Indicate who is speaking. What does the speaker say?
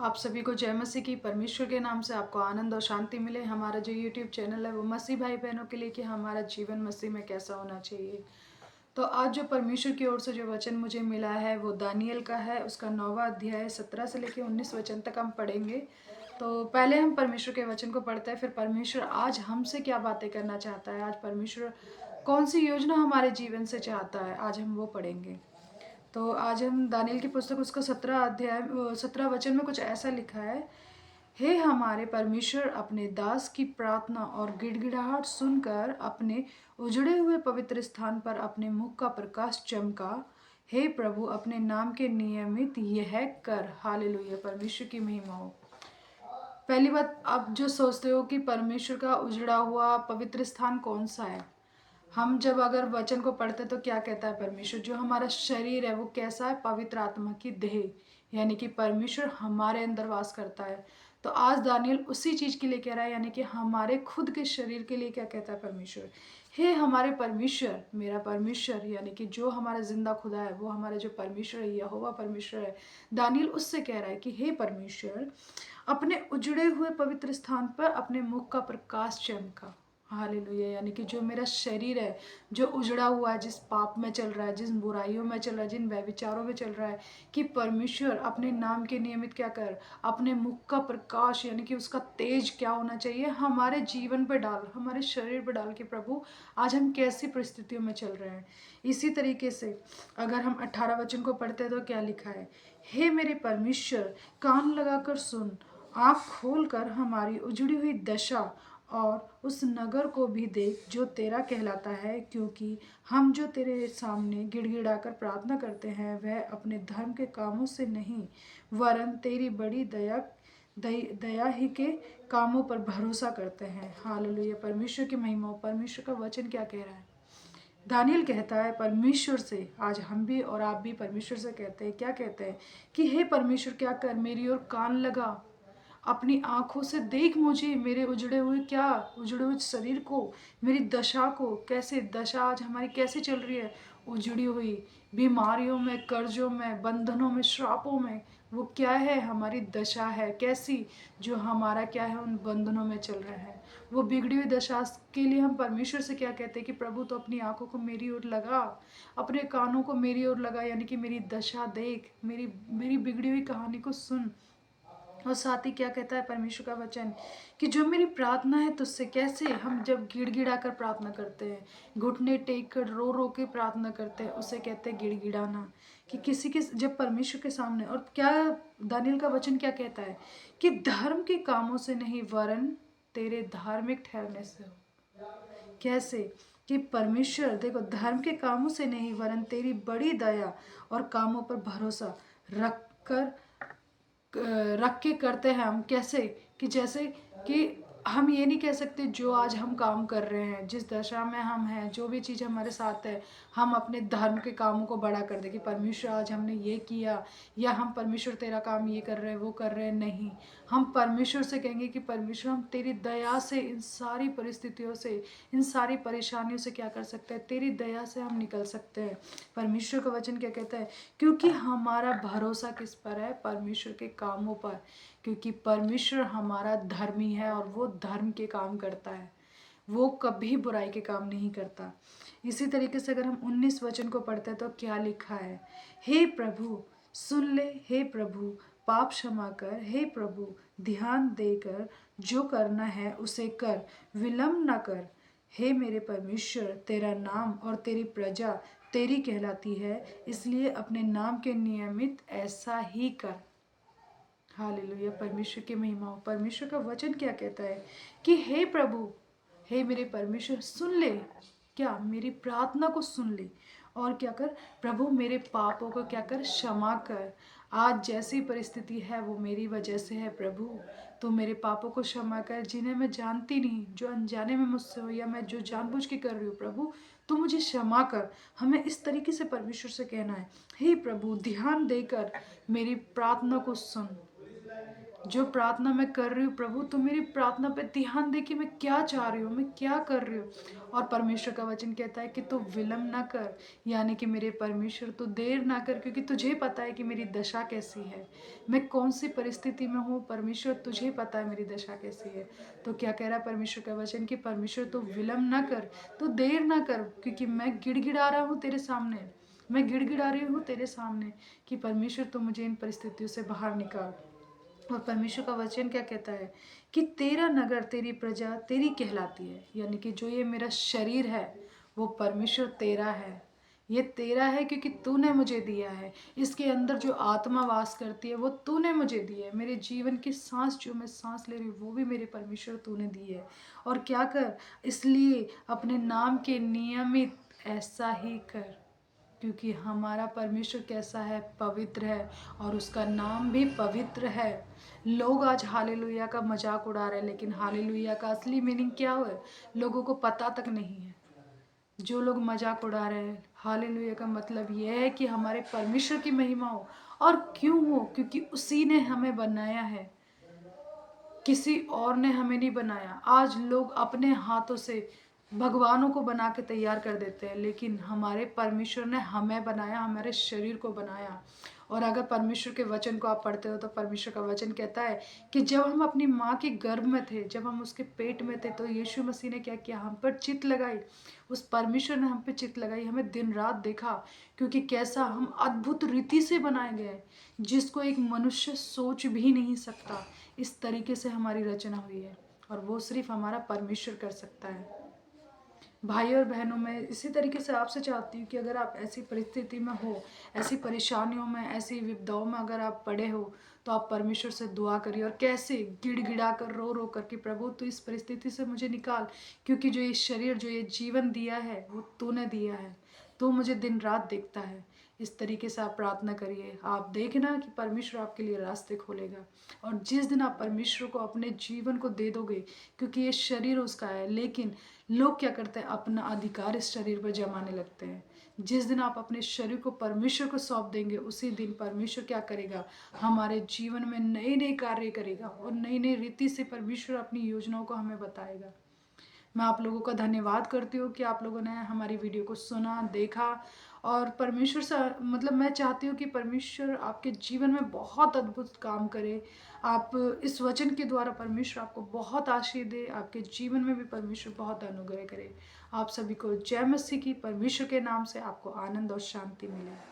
Speaker 1: आप सभी को जय मसीह की। परमेश्वर के नाम से आपको आनंद और शांति मिले। हमारा जो यूट्यूब चैनल है वो मसीह भाई बहनों के लिए कि हमारा जीवन मसीह में कैसा होना चाहिए। तो आज जो परमेश्वर की ओर से जो वचन मुझे मिला है वो दानियल का है। उसका 9वां अध्याय 17 से लेकर 19 वचन तक हम पढ़ेंगे। तो पहले हम परमेश्वर के वचन को पढ़ते हैं, फिर परमेश्वर आज हमसे क्या बातें करना चाहता है, आज परमेश्वर कौन सी योजना हमारे जीवन से चाहता है, आज हम वो पढ़ेंगे। तो आज हम दानियल की पुस्तक उसका 17 वचन में कुछ ऐसा लिखा है। हे हमारे परमेश्वर, अपने दास की प्रार्थना और गिड़गिड़ाहट सुनकर अपने उजड़े हुए पवित्र स्थान पर अपने मुख का प्रकाश चमका। हे प्रभु, अपने नाम के नियमित यह कर। हालेलुया, परमेश्वर की महिमा हो। पहली बात, आप जो सोचते हो कि परमेश्वर का उजड़ा हुआ पवित्र स्थान कौन सा है, हम जब अगर वचन को पढ़ते तो क्या कहता है परमेश्वर, जो हमारा शरीर है वो कैसा है, पवित्र आत्मा की देह, यानी कि परमेश्वर हमारे अंदर वास करता है। तो आज दानियल उसी चीज के लिए कह रहा है, यानी कि हमारे खुद के शरीर के लिए क्या कहता है परमेश्वर। हे हमारे परमेश्वर, मेरा परमेश्वर, यानी कि जो हमारा जिंदा खुदा है, वो हमारा जो परमेश्वर है, यहोवा परमेश्वर है। दानियल उससे कह रहा है कि हे परमेश्वर, अपने उजड़े हुए पवित्र स्थान पर अपने मुख का प्रकाश चमका। हालेलुया, यानी कि जो मेरा शरीर है जो उजड़ा हुआ है, जिस पाप में चल रहा है, जिन बुराइयों में चल रहा है, जिन व्यभिचारों में चल रहा है, कि परमेश्वर अपने नाम के नियमित क्या कर, अपने मुख का प्रकाश, यानी कि उसका तेज क्या होना चाहिए, हमारे जीवन पर डाल, हमारे शरीर पर डाल। कि प्रभु आज हम कैसी परिस्थितियों में चल रहे हैं। इसी तरीके से अगर हम 18 वचन को पढ़ते हैं तो क्या लिखा है। हे मेरे परमेश्वर, कान लगाकर सुन, आँख खोलकर हमारी उजड़ी हुई दशा और उस नगर को भी देख जो तेरा कहलाता है, क्योंकि हम जो तेरे सामने गिड़गिड़ाकर प्रार्थना करते हैं वह अपने धर्म के कामों से नहीं, वरन तेरी बड़ी दया ही के कामों पर भरोसा करते हैं। हालेलुया, परमेश्वर की महिमा हो। परमेश्वर का वचन क्या कह रहा है। दानियल कहता है परमेश्वर से, आज हम भी और आप भी परमेश्वर से कहते हैं, क्या कहते हैं कि हे परमेश्वर, क्या कर, मेरी ओर कान लगा, अपनी आंखों से देख मुझे, मेरे उजड़े हुए शरीर को, मेरी दशा को। कैसे दशा आज हमारी कैसे चल रही है, उजड़ी हुई, बीमारियों में, कर्जों में, बंधनों में, श्रापों में। वो क्या है, हमारी दशा है कैसी, जो हमारा क्या है उन बंधनों में चल रहा है। वो बिगड़ी हुई दशा के लिए हम परमेश्वर से क्या कहते हैं कि प्रभु तो अपनी आंखों को मेरी ओर लगा, अपने कानों को मेरी ओर लगा, यानी कि मेरी दशा देख, मेरी मेरी बिगड़ी हुई कहानी को सुन। और साथ ही क्या कहता है परमेश्वर का वचन कि जो मेरी प्रार्थना है तुझसे, कैसे हम जब गिड़गिड़ा कर प्रार्थना करते हैं, घुटने टेक कर रो रो के प्रार्थना करते हैं, उसे कहते हैं गिड़गिड़ाना। कि किसी के जब परमेश्वर के सामने, और क्या दानियल का वचन क्या कहता है कि धर्म के कामों से नहीं, वरन तेरे धार्मिक ठहरने से हो। कैसे कि परमेश्वर देखो, धर्म के कामों से नहीं वरन तेरी बड़ी दया और कामों पर भरोसा रख कर रख के करते हैं हम। कैसे कि जैसे कि हम ये नहीं कह सकते जो आज हम काम कर रहे हैं, जिस दशा में हम हैं, जो भी चीज़ हमारे साथ है, हम अपने धर्म के कामों को बड़ा कर दें कि परमेश्वर आज हमने ये किया, या हम परमेश्वर तेरा काम ये कर रहे हैं, वो कर रहे हैं। नहीं, हम परमेश्वर से कहेंगे कि परमेश्वर हम तेरी दया से इन सारी परिस्थितियों से, इन सारी परेशानियों से क्या कर सकते हैं, तेरी दया से हम निकल सकते हैं। परमेश्वर का वचन क्या कहता है, क्योंकि हमारा भरोसा किस पर है, परमेश्वर के कामों पर। क्योंकि परमेश्वर हमारा धर्मी है और वो धर्म के काम करता है, वो कभी बुराई के काम नहीं करता। इसी तरीके से अगर हम 19 वचन को पढ़ते हैं तो क्या लिखा है। हे प्रभु सुन ले, हे प्रभु पाप क्षमा कर, हे प्रभु ध्यान देकर जो करना है उसे कर, विलंब न कर। हे मेरे परमेश्वर, तेरा नाम और तेरी प्रजा तेरी कहलाती है, इसलिए अपने नाम के नियमित ऐसा ही कर। हालेलुया, परमेश्वर की महिमा हो। परमेश्वर का वचन क्या कहता है कि हे प्रभु, हे मेरे परमेश्वर, सुन ले, क्या मेरी प्रार्थना को सुन ले, और क्या कर, प्रभु मेरे पापों को क्या कर, क्षमा कर। आज जैसी परिस्थिति है वो मेरी वजह से है प्रभु, तो मेरे पापों को क्षमा कर, जिन्हें मैं जानती नहीं, जो अनजाने में मुझसे हो, या मैं जो जानबूझ के कर रही हूँ प्रभु, तो मुझे क्षमा कर। हमें इस तरीके से परमेश्वर से कहना है, हे प्रभु ध्यान देकर मेरी प्रार्थना को सुन, जो प्रार्थना मैं कर रही हूँ प्रभु, तो मेरी प्रार्थना पे ध्यान दे कि मैं क्या चाह रही हूँ, मैं क्या कर रही हूँ। और परमेश्वर का वचन कहता है कि तू विलम्ब ना कर, यानी कि मेरे परमेश्वर तू देर ना कर, क्योंकि तुझे पता है कि मेरी दशा कैसी है, मैं कौन सी परिस्थिति में हूँ। परमेश्वर तुझे पता है मेरी दशा कैसी है। तो क्या कह रहा है परमेश्वर का वचन कि परमेश्वर तू विलम्ब ना कर, तू देर ना कर, क्योंकि मैं गिड़गिड़ा रहा हूँ तेरे सामने, मैं गिड़गिड़ा रही हूँ तेरे सामने कि परमेश्वर तू मुझे इन परिस्थितियों से बाहर निकाल। और परमेश्वर का वचन क्या कहता है कि तेरा नगर, तेरी प्रजा तेरी कहलाती है, यानी कि जो ये मेरा शरीर है वो परमेश्वर तेरा है, ये तेरा है क्योंकि तूने मुझे दिया है। इसके अंदर जो आत्मा वास करती है वो तूने मुझे दी है। मेरे जीवन की सांस जो मैं सांस ले रही हूँ वो भी मेरे परमेश्वर तूने दी है। और क्या कर, इसलिए अपने नाम के नियमित ऐसा ही कर, क्योंकि हमारा परमेश्वर कैसा है, पवित्र है, और उसका नाम भी पवित्र है। लोग आज हालेलुया का मजाक उड़ा रहे हैं, लेकिन हालेलुया का असली मीनिंग क्या है लोगों को पता तक नहीं है। जो लोग मजाक उड़ा रहे हैं, हालेलुया का मतलब यह है कि हमारे परमेश्वर की महिमा हो। और क्यों हो, क्योंकि उसी ने हमें बनाया है, किसी और ने हमें नहीं बनाया। आज लोग अपने हाथों से भगवानों को बना के तैयार कर देते हैं, लेकिन हमारे परमेश्वर ने हमें बनाया, हमारे शरीर को बनाया। और अगर परमेश्वर के वचन को आप पढ़ते हो तो परमेश्वर का वचन कहता है कि जब हम अपनी माँ के गर्भ में थे, जब हम उसके पेट में थे, तो यीशु मसीह ने क्या किया, हम पर चित्त लगाई। उस परमेश्वर ने हम पे चित्त लगाई, हमें दिन रात देखा, क्योंकि कैसा हम अद्भुत रीति से बनाए गए, जिसको एक मनुष्य सोच भी नहीं सकता। इस तरीके से हमारी रचना हुई है, और वो सिर्फ हमारा परमेश्वर कर सकता है। भाई और बहनों, मैं इसी तरीके से आपसे चाहती हूँ कि अगर आप ऐसी परिस्थिति में हो, ऐसी परेशानियों में, ऐसी विपदाओं में अगर आप पड़े हो, तो आप परमेश्वर से दुआ करिए। और कैसे, गिड़गिड़ा कर, रो रो कर कि प्रभु तू इस परिस्थिति से मुझे निकाल, क्योंकि जो ये शरीर, जो ये जीवन दिया है वो तूने दिया है, तू मुझे दिन रात देखता है। इस तरीके से आप प्रार्थना करिए, आप देखना कि परमेश्वर आपके लिए रास्ते खोलेगा। और जिस दिन आप परमेश्वर को अपने जीवन को दे दोगे, क्योंकि ये शरीर उसका है, लेकिन लोग क्या करते हैं, अपना अधिकार इस शरीर पर जमाने लगते हैं। जिस दिन आप अपने शरीर को परमेश्वर को सौंप देंगे, उसी दिन परमेश्वर क्या करेगा, हमारे जीवन में नए नए कार्य करेगा, और नई नई रीति से परमेश्वर अपनी योजनाओं को हमें बताएगा। मैं आप लोगों का धन्यवाद करती हूँ कि आप लोगों ने हमारी वीडियो को सुना, देखा। और परमेश्वर से मतलब मैं चाहती हूँ कि परमेश्वर आपके जीवन में बहुत अद्भुत काम करे। आप इस वचन के द्वारा परमेश्वर आपको बहुत आशीष दे, आपके जीवन में भी परमेश्वर बहुत अनुग्रह करे। आप सभी को जय मसीह की। परमेश्वर के नाम से आपको आनंद और शांति मिले।